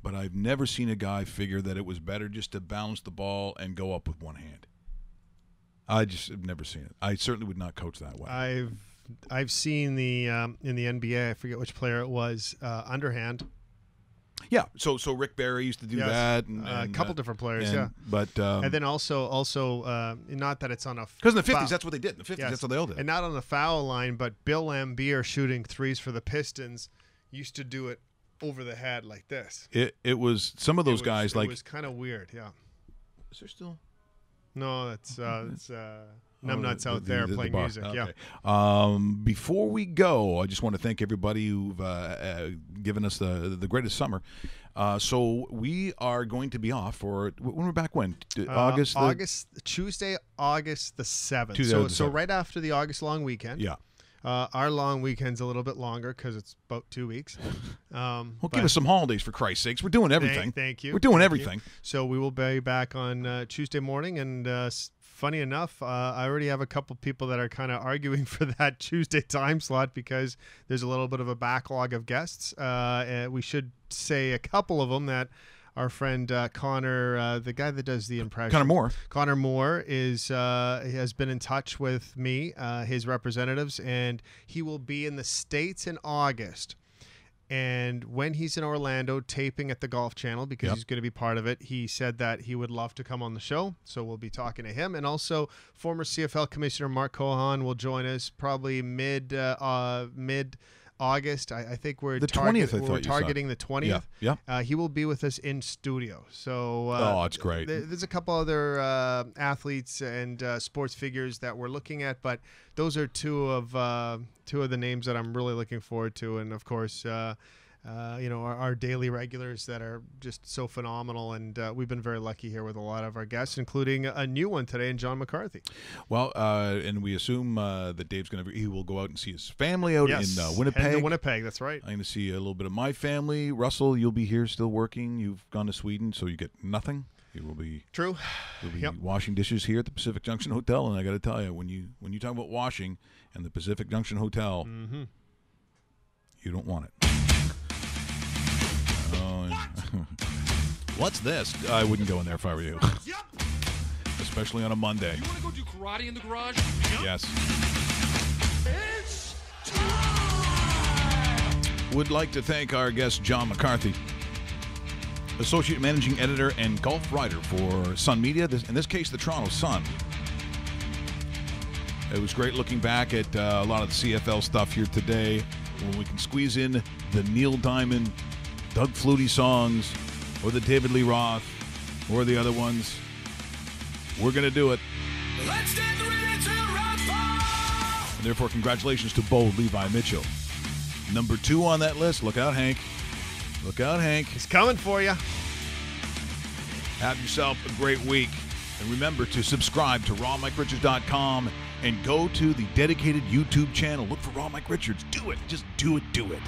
But I've never seen a guy figure that it was better just to balance the ball and go up with one hand. I just have never seen it. I certainly would not coach that way. I've seen the in the NBA, I forget which player it was, underhand. Yeah, so Rick Barry used to do that, and a couple different players, but and then also not that it's on a because in the 50s that's what they did. In the 50s that's what they all did, and not on the foul line, but Bill Laimbeer shooting threes for the Pistons used to do it over the head like this. It was some of those guys like it was kind of weird, yeah. Is there still? No, it's numbnuts out there playing music. Okay. Yeah. Before we go, I just want to thank everybody who've given us the greatest summer. So we are going to be off for when we're back. When Tuesday, August the 7th. So right after the August long weekend. Yeah. Our long weekend's a little bit longer because it's about 2 weeks. Well, give us some holidays, for Christ's sakes. We're doing everything. Thank you. We're doing Thank everything. you. So we will be back on Tuesday morning. And funny enough, I already have a couple people that are kind of arguing for that Tuesday time slot because there's a little bit of a backlog of guests. We should say a couple of them that our friend Connor, the guy that does the impression, Connor Moore has been in touch with me, his representatives, and he will be in the States in August. And when he's in Orlando taping at the Golf Channel, because he's going to be part of it, he said that he would love to come on the show. So we'll be talking to him. And also former CFL Commissioner Mark Cohan will join us probably mid-August. I think we're the 20th. We're targeting the 20th. Yeah. He will be with us in studio. So it's great. There's a couple other athletes and sports figures that we're looking at, but those are two of the names that I'm really looking forward to. And of course, our daily regulars that are just so phenomenal. And we've been very lucky here with a lot of our guests, including a new one today in John McCarthy. Well, and we assume that Dave's he will go out and see his family out in Winnipeg. Heading to Winnipeg, that's right. I'm going to see a little bit of my family. Russell, you'll be here still working. You've gone to Sweden, so you get nothing. You will be true. You'll be washing dishes here at the Pacific Junction Hotel, and I got to tell you, when you talk about washing and the Pacific Junction Hotel, you don't want it. What's this? I wouldn't go in there if I were you. Especially on a Monday. You want to go do karate in the garage? Yes. It's time! Would like to thank our guest, John McCarthy, Associate Managing Editor and Golf Writer for Sun Media, in this case, the Toronto Sun. It was great looking back at a lot of the CFL stuff here today, when we can squeeze in the Neil Diamond, Doug Flutie songs, or the David Lee Roth, or the other ones. We're going to do it. Let's get ready to rock. And therefore, congratulations to Bo Levi Mitchell. Number 2 on that list. Look out, Hank. Look out, Hank. He's coming for you. Have yourself a great week. And remember to subscribe to rawmike.richards.com and go to the dedicated YouTube channel. Look for Raw Mike Richards. Do it. Just do it. Do it.